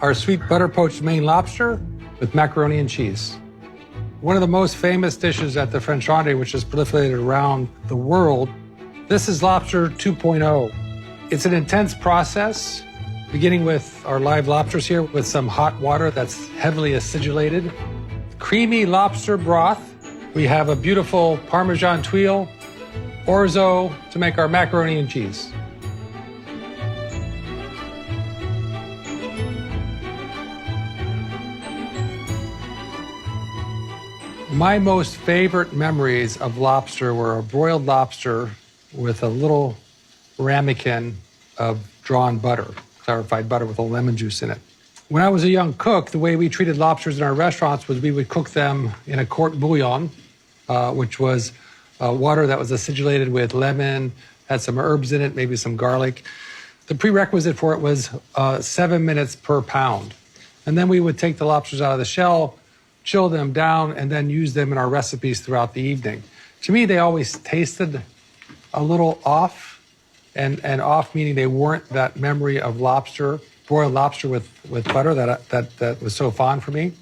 our sweet butter poached Maine lobster with macaroni and cheese. One of the most famous dishes at the French Rendezvous, which has proliferated around the world. This is Lobster 2.0. It's an intense process, beginning with our live lobsters here with some hot water that's heavily acidulated. Creamy lobster broth. We have a beautiful Parmesan tuile, orzo to make our macaroni and cheese. My most favorite memories of lobster were a broiled lobster with a little ramekin of drawn butter, clarified butter with a lemon juice in it. When I was a young cook, the way we treated lobsters in our restaurants was we would cook them in a court bouillon, which was water that was acidulated with lemon, had some herbs in it, maybe some garlic. The prerequisite for it was 7 minutes per pound. And then we would take the lobsters out of the shell, chill them down, and then use them in our recipes throughout the evening. To me, they always tasted a little off, and off meaning they weren't that memory of lobster, broiled lobster with butter that was so fond for me.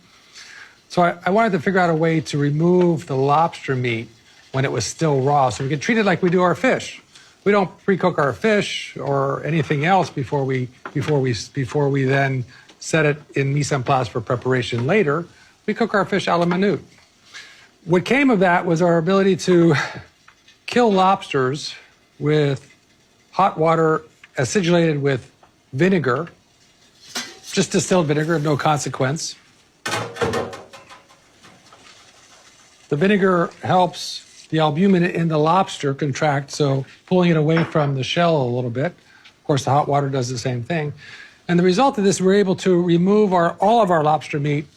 So I wanted to figure out a way to remove the lobster meat when it was still raw, so we could treat it like we do our fish. We don't pre-cook our fish or anything else before we then set it in mise en place for preparation later. We cook our fish a la minute. What came of that was our ability to kill lobsters with hot water acidulated with vinegar, just distilled vinegar of no consequence. The vinegar helps the albumin in the lobster contract, so pulling it away from the shell a little bit. Of course, the hot water does the same thing. And the result of this, we're able to remove all of our lobster meat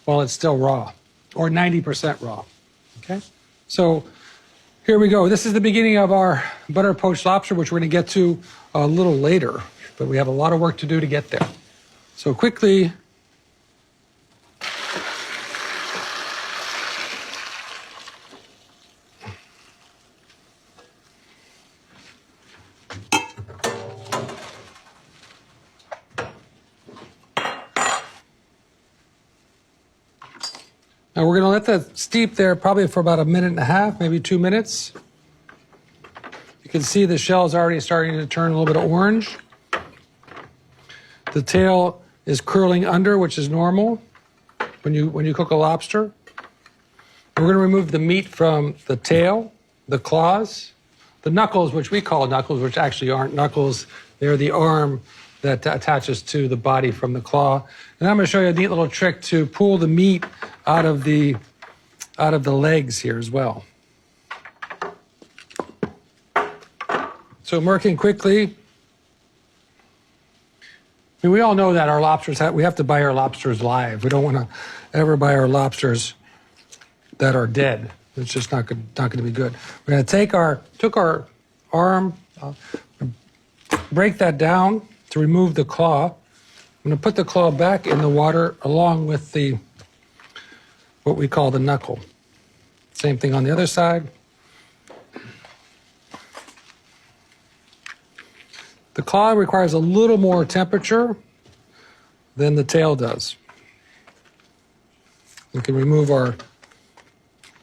while it's still raw, or 90% raw, okay? So here we go. This is the beginning of our butter poached lobster, which we're gonna get to a little later, but we have a lot of work to do to get there. So quickly, now we're gonna let that steep there probably for about 1.5 minutes, maybe 2 minutes. You can see the shell is already starting to turn a little bit of orange. The tail is curling under, which is normal when you cook a lobster. We're gonna remove the meat from the tail, the claws, the knuckles, which we call knuckles, which actually aren't knuckles. They're the arm that attaches to the body from the claw. And I'm gonna show you a neat little trick to pull the meat out of the legs here as well. So working quickly. I mean, we all know that our lobsters, we have to buy our lobsters live. We don't wanna ever buy our lobsters that are dead. It's just not gonna be good. We're gonna took our arm, break that down to remove the claw. I'm gonna put the claw back in the water along with what we call the knuckle. Same thing on the other side. The claw requires a little more temperature than the tail does. We can remove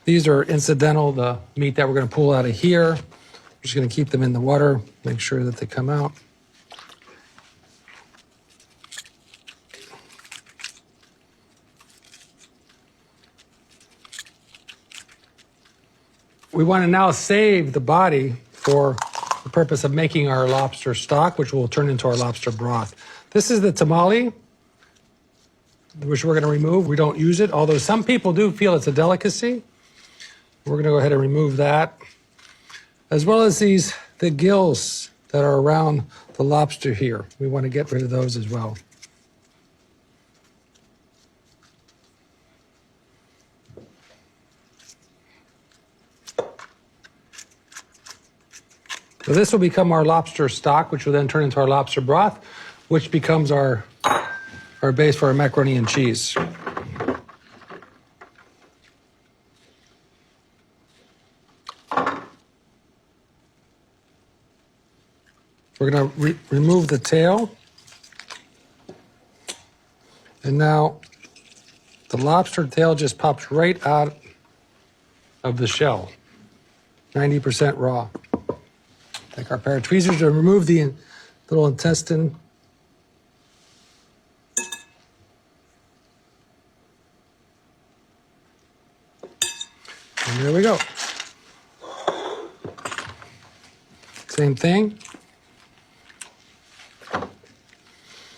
these are incidental, the meat that we're gonna pull out of here. We're just gonna keep them in the water, make sure that they come out. We want to now save the body for the purpose of making our lobster stock, which will turn into our lobster broth. This is the tamale, which we're going to remove. We don't use it, although some people do feel it's a delicacy. We're going to go ahead and remove that, as well as the gills that are around the lobster here. We want to get rid of those as well. So this will become our lobster stock, which will then turn into our lobster broth, which becomes our base for our macaroni and cheese. We're going to remove the tail. And now the lobster tail just pops right out of the shell, 90% raw. Take our pair of tweezers to remove the little intestine. And there we go. Same thing.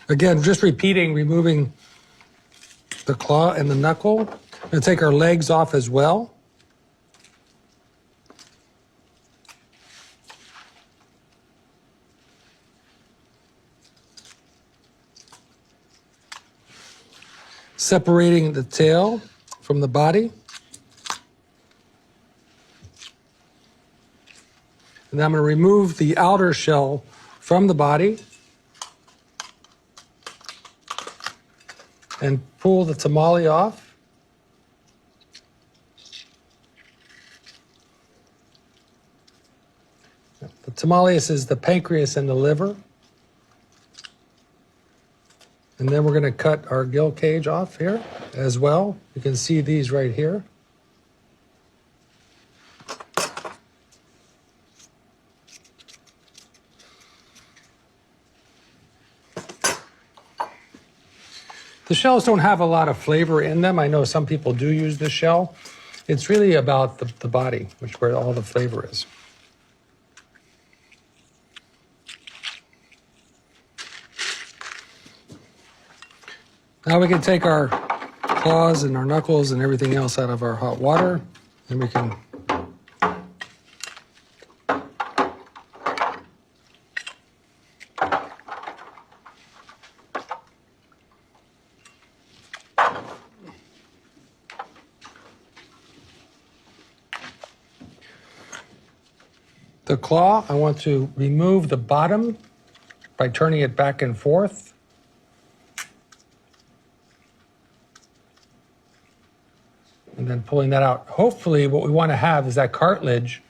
Again, just repeating, removing the claw and the knuckle. We're going to take our legs off as well. Separating the tail from the body. And then I'm going to remove the outer shell from the body and pull the tamale off. The tamales is the pancreas and the liver. And then we're going to cut our gill cage off here as well. You can see these right here. The shells don't have a lot of flavor in them. I know some people do use the shell. It's really about the body, which where all the flavor is. Now we can take our claws and our knuckles and everything else out of our hot water, and we can the claw, I want to remove the bottom by turning it back and forth. And then pulling that out. Hopefully what we want to have is that cartilage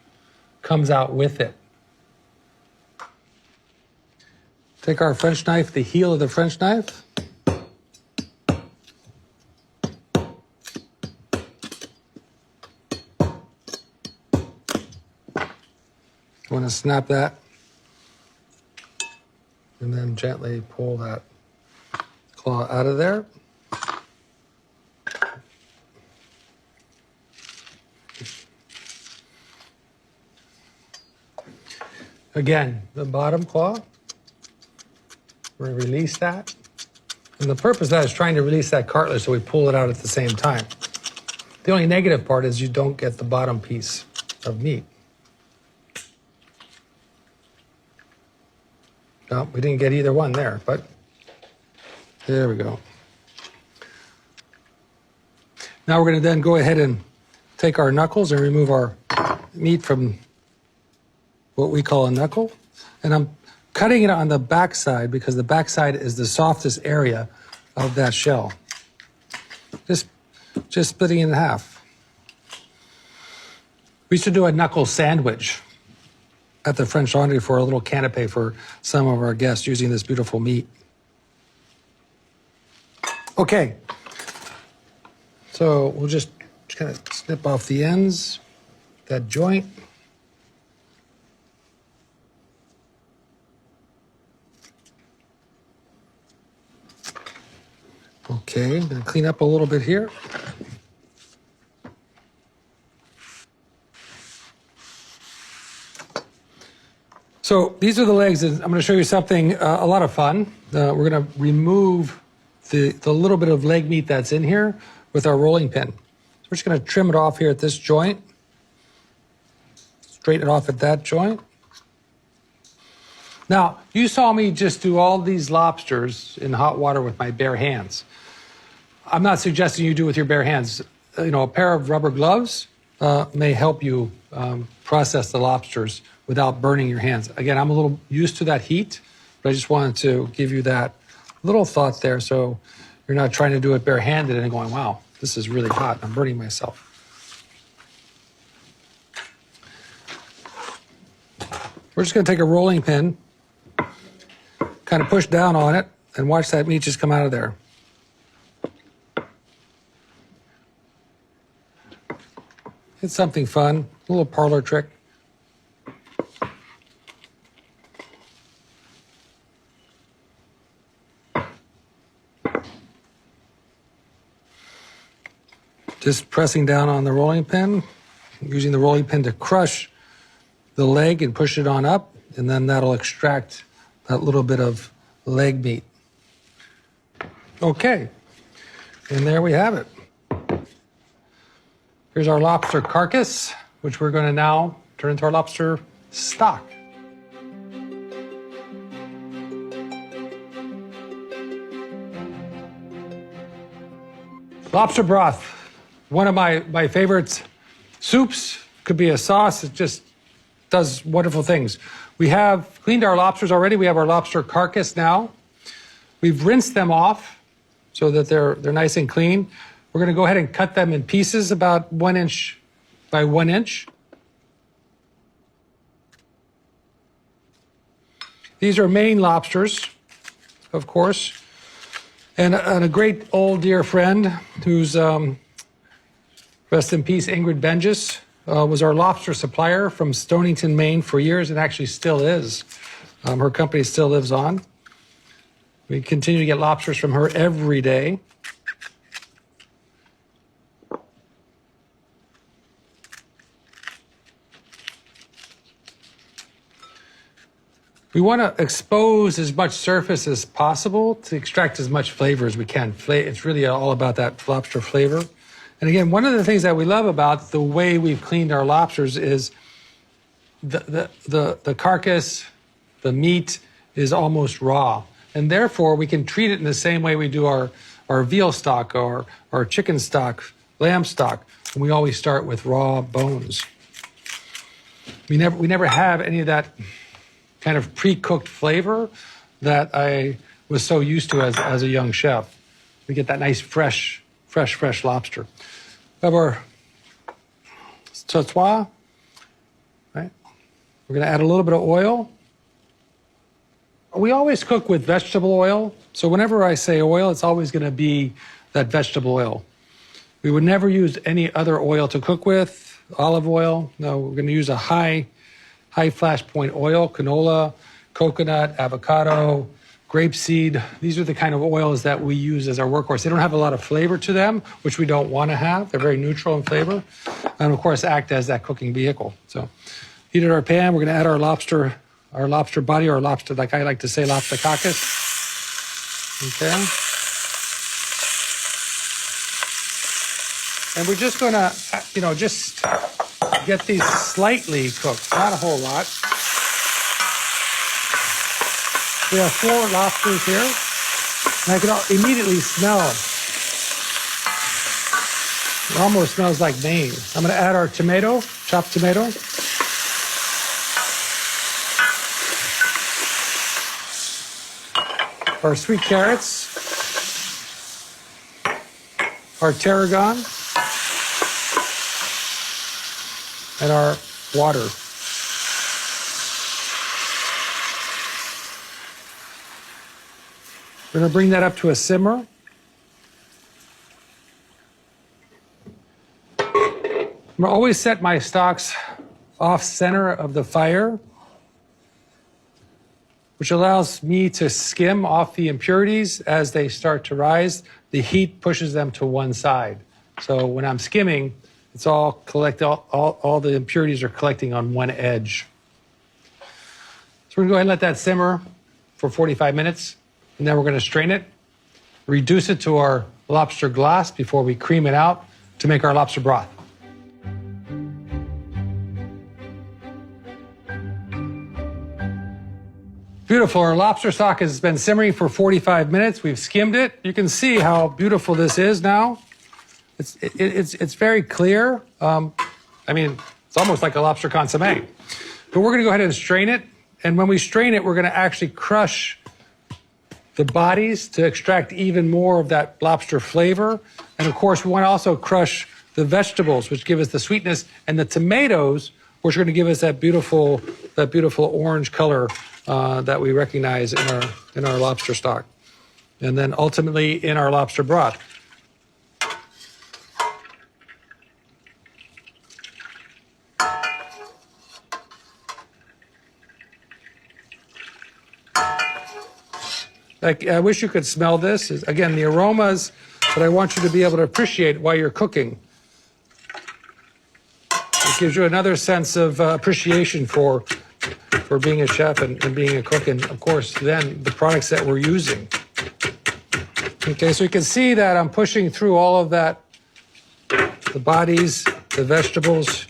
comes out with it. Take our French knife, the heel of the French knife. Want to snap that. And then gently pull that claw out of there. Again, the bottom claw, we're going to release that. And the purpose of that is trying to release that cartilage so we pull it out at the same time. The only negative part is you don't get the bottom piece of meat. No, we didn't get either one there, but there we go. Now we're going to then go ahead and take our knuckles and remove our meat from what we call a knuckle. And I'm cutting it on the backside because the backside is the softest area of that shell. Just splitting it in half. We used to do a knuckle sandwich at the French Laundry for a little canapé for some of our guests using this beautiful meat. Okay. So we'll just kind of snip off the ends, that joint. Okay, I'm going to clean up a little bit here. So these are the legs, and I'm going to show you something, a lot of fun. We're going to remove the little bit of leg meat that's in here with our rolling pin. So we're just going to trim it off here at this joint. Straighten it off at that joint. Now, you saw me just do all these lobsters in hot water with my bare hands. I'm not suggesting you do it with your bare hands. You know, a pair of rubber gloves may help you process the lobsters without burning your hands. Again, I'm a little used to that heat, but I just wanted to give you that little thought there so you're not trying to do it barehanded and going, wow, this is really hot. I'm burning myself. We're just going to take a rolling pin, kind of push down on it, and watch that meat just come out of there. It's something fun, a little parlor trick. Just pressing down on the rolling pin, using the rolling pin to crush the leg and push it on up, and then that'll extract that little bit of leg meat. Okay, and there we have it. Here's our lobster carcass, which we're going to now turn into our lobster stock. Lobster broth. One of my favorites. Soups, could be a sauce. It just does wonderful things. We have cleaned our lobsters already. We have our lobster carcass now. We've rinsed them off so that they're nice and clean. We're going to go ahead and cut them in pieces about 1 inch by 1 inch. These are Maine lobsters, of course. And a great old dear friend who's rest in peace, Ingrid Benjis, was our lobster supplier from Stonington, Maine for years, and actually still is. Her company still lives on. We continue to get lobsters from her every day. We want to expose as much surface as possible to extract as much flavor as we can. It's really all about that lobster flavor. And again, one of the things that we love about the way we've cleaned our lobsters is the carcass, the meat is almost raw. And therefore, we can treat it in the same way we do our veal stock or our chicken stock, lamb stock. And we always start with raw bones. We never have any of that kind of pre-cooked flavor that I was so used to as a young chef. We get that nice fresh lobster. We have our sautoir, right? We're gonna add a little bit of oil. We always cook with vegetable oil, so whenever I say oil, it's always gonna be that vegetable oil. We would never use any other oil to cook with, olive oil. No, we're gonna use a high flash point oil, canola, coconut, avocado, grapeseed. These are the kind of oils that we use as our workhorse. They don't have a lot of flavor to them, which we don't want to have. They're very neutral in flavor, and of course act as that cooking vehicle. So heated our pan, we're going to add our lobster body, or lobster, like I like to say, lobster carcass. Okay. And we're just going to, just get these slightly cooked, not a whole lot. We have 4 lobsters here, and I can immediately smell. It almost smells like Maine. I'm going to add our tomato, chopped tomato. Our sweet carrots. Our tarragon. And our water. We're going to bring that up to a simmer. I'm going to always set my stocks off center of the fire, which allows me to skim off the impurities as they start to rise. The heat pushes them to one side. So when I'm skimming, it's all the impurities are collecting on one edge. So we're going to go ahead and let that simmer for 45 minutes. And then we're going to strain it, reduce it to our lobster glass before we cream it out to make our lobster broth. Beautiful. Our lobster stock has been simmering for 45 minutes. We've skimmed it. You can see how beautiful this is now. It's very clear. It's almost like a lobster consommé. But we're going to go ahead and strain it. And when we strain it, we're going to actually crush the bodies to extract even more of that lobster flavor. And of course, we want to also crush the vegetables, which give us the sweetness, and the tomatoes, which are going to give us that beautiful orange color that we recognize in our lobster stock. And then ultimately in our lobster broth. Like, I wish you could smell this. Again, the aromas that I want you to be able to appreciate while you're cooking. It gives you another sense of appreciation for being a chef and being a cook, and of course, then the products that we're using. Okay, so you can see that I'm pushing through all of that, the bodies, the vegetables,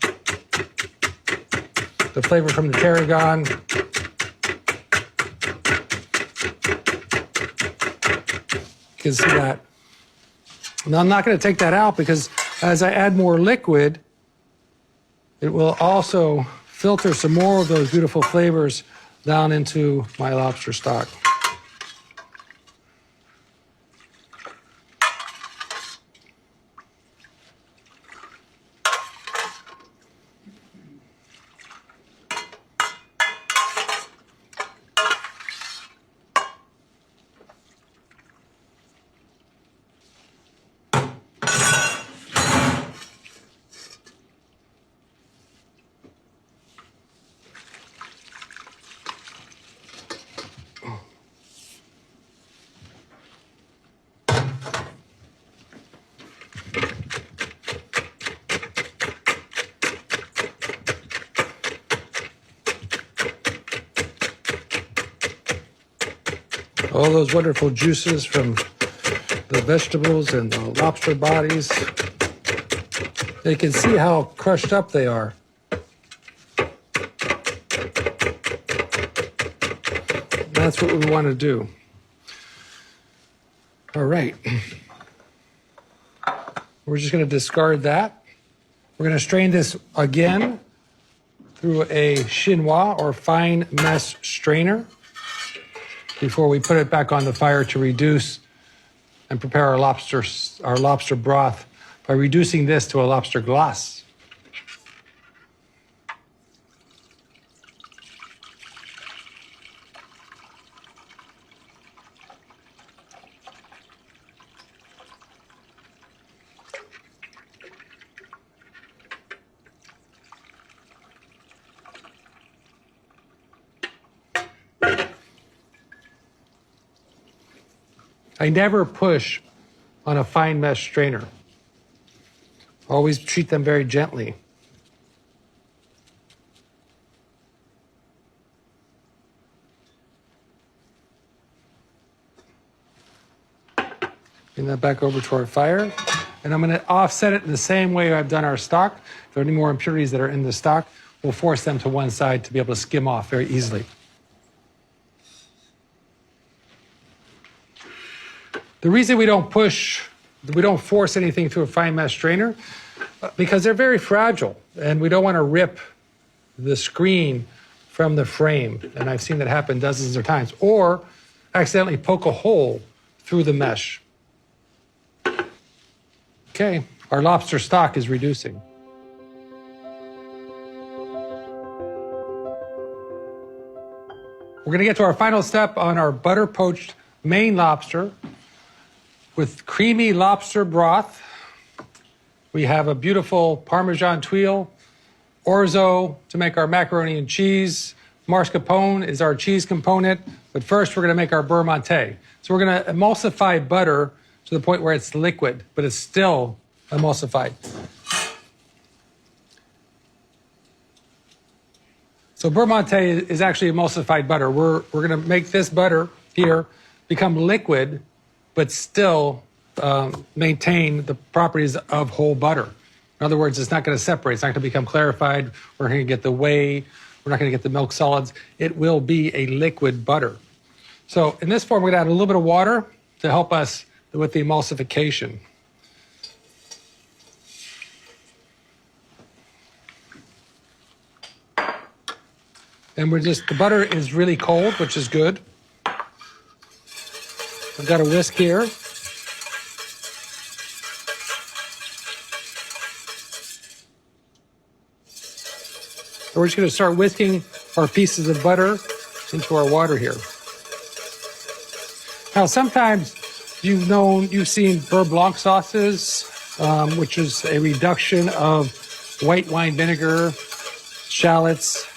the flavor from the tarragon. You can see that. Now, I'm not going to take that out because as I add more liquid, it will also filter some more of those beautiful flavors down into my lobster stock. All those wonderful juices from the vegetables and the lobster bodies. You can see how crushed up they are. That's what we want to do. All right. We're just going to discard that. We're going to strain this again through a chinois or fine mesh strainer before we put it back on the fire to reduce and prepare our lobster broth by reducing this to a lobster glace. I never push on a fine mesh strainer. Always treat them very gently. Bring that back over to our fire. And I'm going to offset it in the same way I've done our stock. If there are any more impurities that are in the stock, we'll force them to one side to be able to skim off very easily. The reason we don't force anything through a fine mesh strainer, because they're very fragile, and we don't want to rip the screen from the frame. And I've seen that happen dozens of times, or accidentally poke a hole through the mesh. Okay, our lobster stock is reducing. We're going to get to our final step on our butter poached Maine lobster. With creamy lobster broth, we have a beautiful Parmesan tuile, orzo to make our macaroni and cheese, mascarpone is our cheese component, but first we're going to make our beurre monté. So we're going to emulsify butter to the point where it's liquid, but it's still emulsified. So beurre monté is actually emulsified butter. We're going to make this butter here become liquid, but still maintain the properties of whole butter. In other words, it's not going to separate. It's not going to become clarified. We're going to get the whey. We're not going to get the milk solids. It will be a liquid butter. So in this form, we're going to add a little bit of water to help us with the emulsification. And the butter is really cold, which is good. I've got a whisk here. So we're just going to start whisking our pieces of butter into our water here. Now, sometimes you've seen beurre blanc sauces, which is a reduction of white wine vinegar, shallots,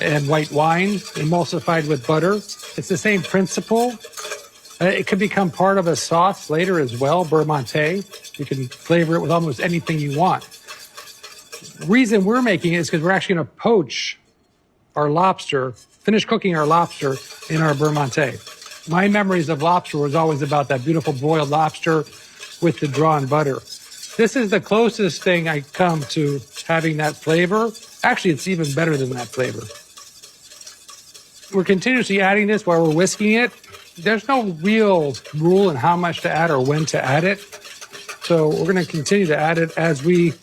and white wine emulsified with butter. It's the same principle. It could become part of a sauce later as well, beurre monté. You can flavor it with almost anything you want. The reason we're making it is because we're actually going to poach our lobster, finish cooking our lobster in our beurre monté. My memories of lobster was always about that beautiful boiled lobster with the drawn butter. This is the closest thing I come to having that flavor. Actually, it's even better than that flavor. We're continuously adding this while we're whisking it. There's no real rule in how much to add or when to add it. So we're going to continue to add it as we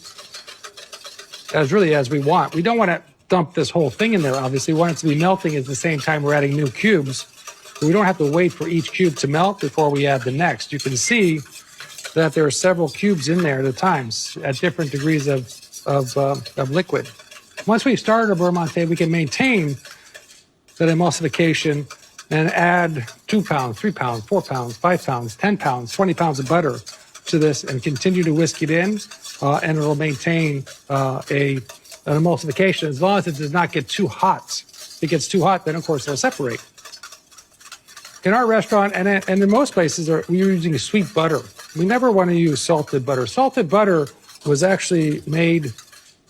want. We don't want to dump this whole thing in there, obviously. We want it to be melting at the same time we're adding new cubes. But we don't have to wait for each cube to melt before we add the next. You can see that there are several cubes in there at a time at different degrees of liquid. Once we've started our beurre monté, we can maintain that emulsification and add 2 pounds, 3 pounds, 4 pounds, 5 pounds, 10 pounds, 20 pounds of butter to this and continue to whisk it in, and it'll maintain an emulsification as long as it does not get too hot. If it gets too hot, then of course it'll separate. In our restaurant and in most places, we're using sweet butter. We never want to use salted butter. Salted butter was actually made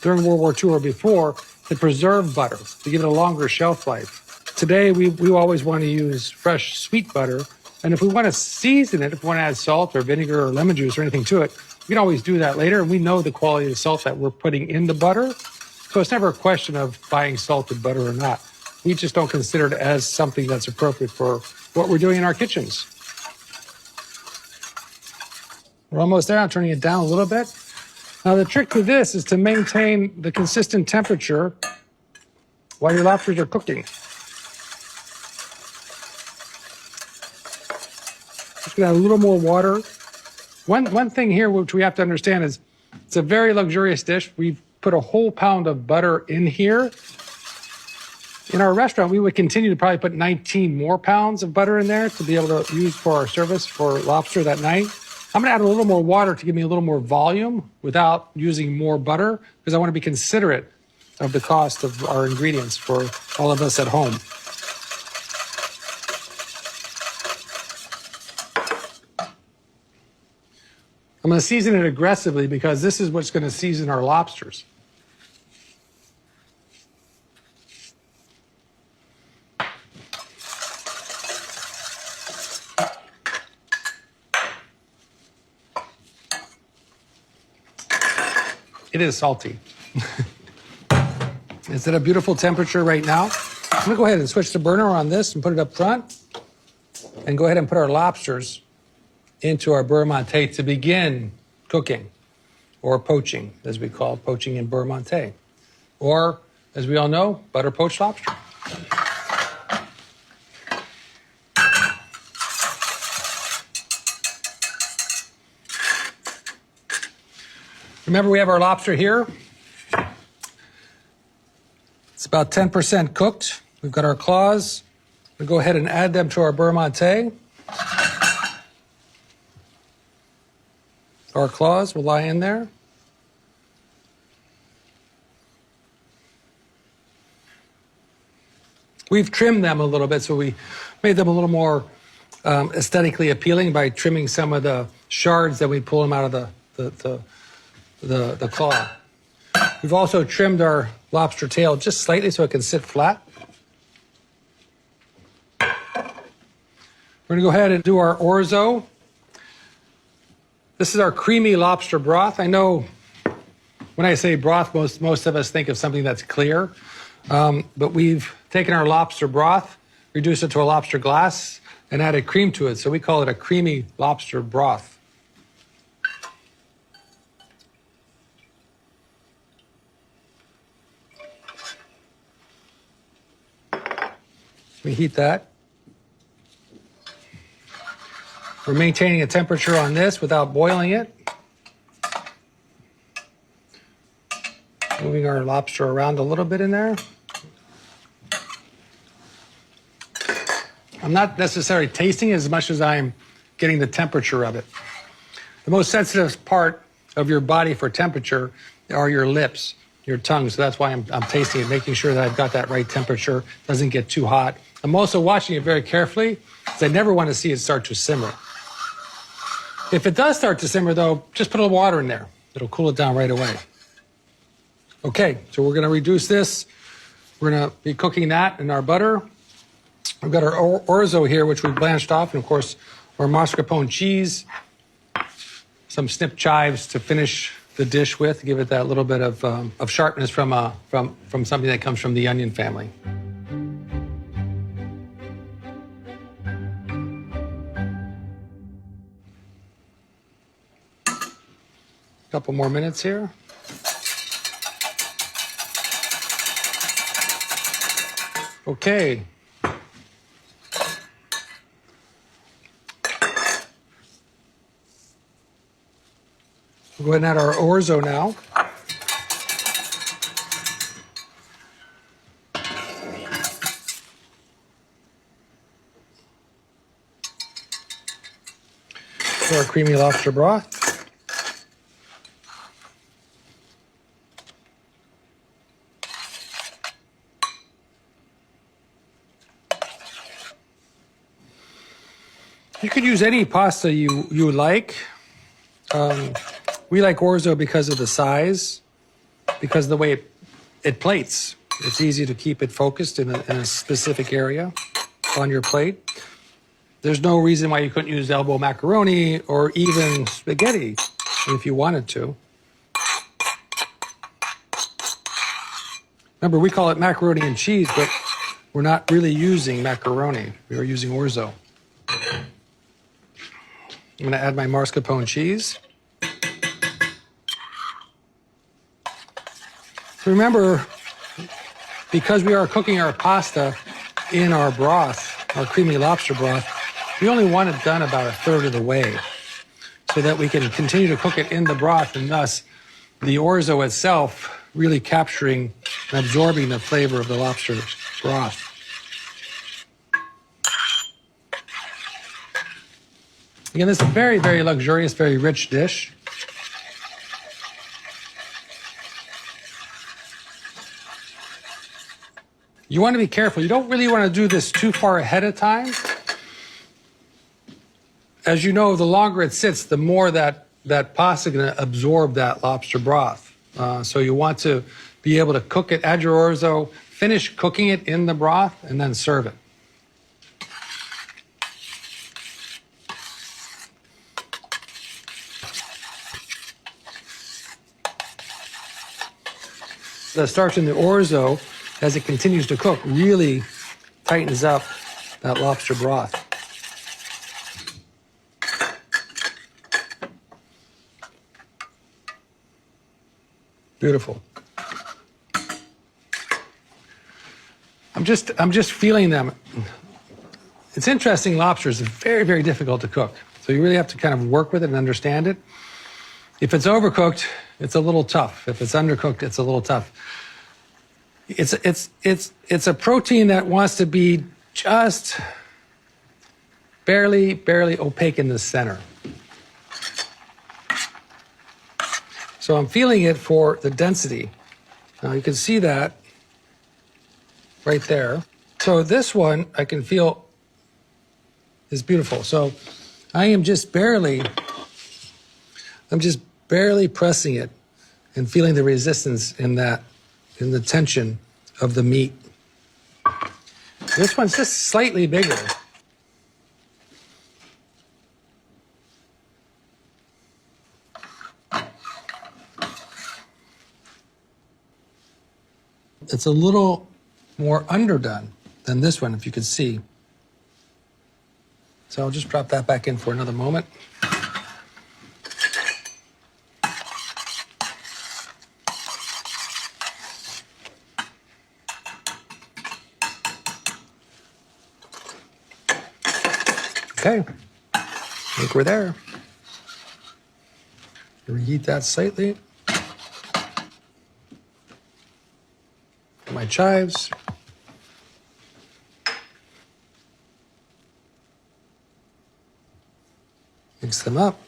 during World War II or before to preserve butter, to give it a longer shelf life. Today, we always want to use fresh, sweet butter. And if we want to season it, if we want to add salt or vinegar or lemon juice or anything to it, we can always do that later. And we know the quality of the salt that we're putting in the butter. So it's never a question of buying salted butter or not. We just don't consider it as something that's appropriate for what we're doing in our kitchens. We're almost there. I'm turning it down a little bit. Now, the trick to this is to maintain the consistent temperature while your lobsters are cooking. Just gonna add a little more water. One thing here which we have to understand is it's a very luxurious dish. We've put a whole pound of butter in here. In our restaurant, we would continue to probably put 19 more pounds of butter in there to be able to use for our service for lobster that night. I'm gonna add a little more water to give me a little more volume without using more butter because I wanna be considerate of the cost of our ingredients for all of us at home. I'm going to season it aggressively because this is what's going to season our lobsters. It is salty. It's at a beautiful temperature right now. I'm going to go ahead and switch the burner on this and put it up front and go ahead and put our lobsters into our beurre monté to begin cooking, or poaching, as we call it, poaching in beurre monté, or, as we all know, butter poached lobster. Remember, we have our lobster here. It's about 10% cooked. We've got our claws. We'll go ahead and add them to our beurre monté. Our claws will lie in there. We've trimmed them a little bit, so we made them a little more aesthetically appealing by trimming some of the shards that we pull them out of the claw. We've also trimmed our lobster tail just slightly so it can sit flat. We're going to go ahead and do our orzo. This is our creamy lobster broth. I know when I say broth, most of us think of something that's clear, but we've taken our lobster broth, reduced it to a lobster glass, and added cream to it, so we call it a creamy lobster broth. We heat that. We're maintaining a temperature on this without boiling it. Moving our lobster around a little bit in there. I'm not necessarily tasting it as much as I'm getting the temperature of it. The most sensitive part of your body for temperature are your lips. your tongue. So that's why I'm tasting it, making sure that I've got that right temperature, doesn't get too hot. I'm also watching it very carefully because I never want to see it start to simmer. If it does start to simmer, though, just put a little water in there. It'll cool it down right away. Okay, so we're going to reduce this. We're going to be cooking that in our butter. We've got our orzo here, which we blanched off, and of course, our mascarpone cheese, some snip chives to finish the dish with, give it that little bit of sharpness from something that comes from the onion family. Couple more minutes here. Okay. We'll go ahead and add our orzo now. For our creamy lobster broth. You could use any pasta you like. We like orzo because of the size, because of the way it plates. It's easy to keep it focused in a specific area on your plate. There's no reason why you couldn't use elbow macaroni or even spaghetti if you wanted to. Remember, we call it macaroni and cheese, but we're not really using macaroni. We are using orzo. I'm going to add my mascarpone cheese. Remember, because we are cooking our pasta in our broth, our creamy lobster broth, we only want it done about a third of the way so that we can continue to cook it in the broth and thus the orzo itself really capturing and absorbing the flavor of the lobster broth. Again, this is a very, very luxurious, very rich dish. You want to be careful. You don't really want to do this too far ahead of time. As you know, the longer it sits, the more that pasta is going to absorb that lobster broth. So you want to be able to cook it, add your orzo, finish cooking it in the broth, and then serve it. The starch in the orzo, as it continues to cook, really tightens up that lobster broth. Beautiful. I'm just feeling them. It's interesting, lobster is very, very difficult to cook. So you really have to kind of work with it and understand it. If it's overcooked, it's a little tough. If it's undercooked, it's a little tough. It's a protein that wants to be just barely opaque in the center. So I'm feeling it for the density. Now you can see that right there. So this one I can feel is beautiful. So I am just barely pressing it and feeling the resistance in the tension of the meat. This one's just slightly bigger. It's a little more underdone than this one, if you could see. So I'll just drop that back in for another moment. Okay, I think we're there. Reheat that slightly. My chives. Mix them up.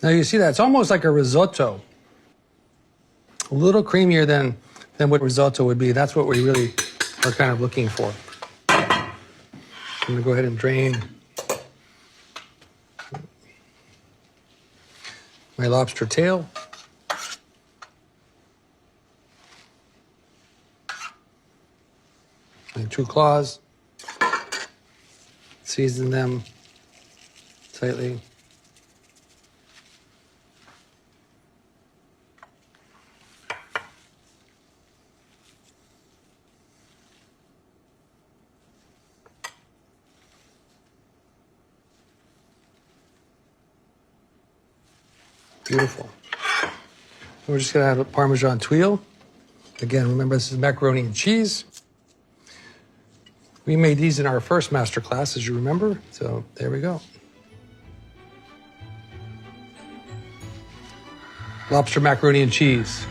Now you see that it's almost like a risotto. A little creamier than what risotto would be. That's what we really are kind of looking for. I'm going to go ahead and drain my lobster tail. And 2 claws. Season them tightly. Beautiful. We're just going to have a Parmesan tuile. Again, remember this is macaroni and cheese. We made these in our first master class, as you remember. So there we go. Lobster macaroni and cheese.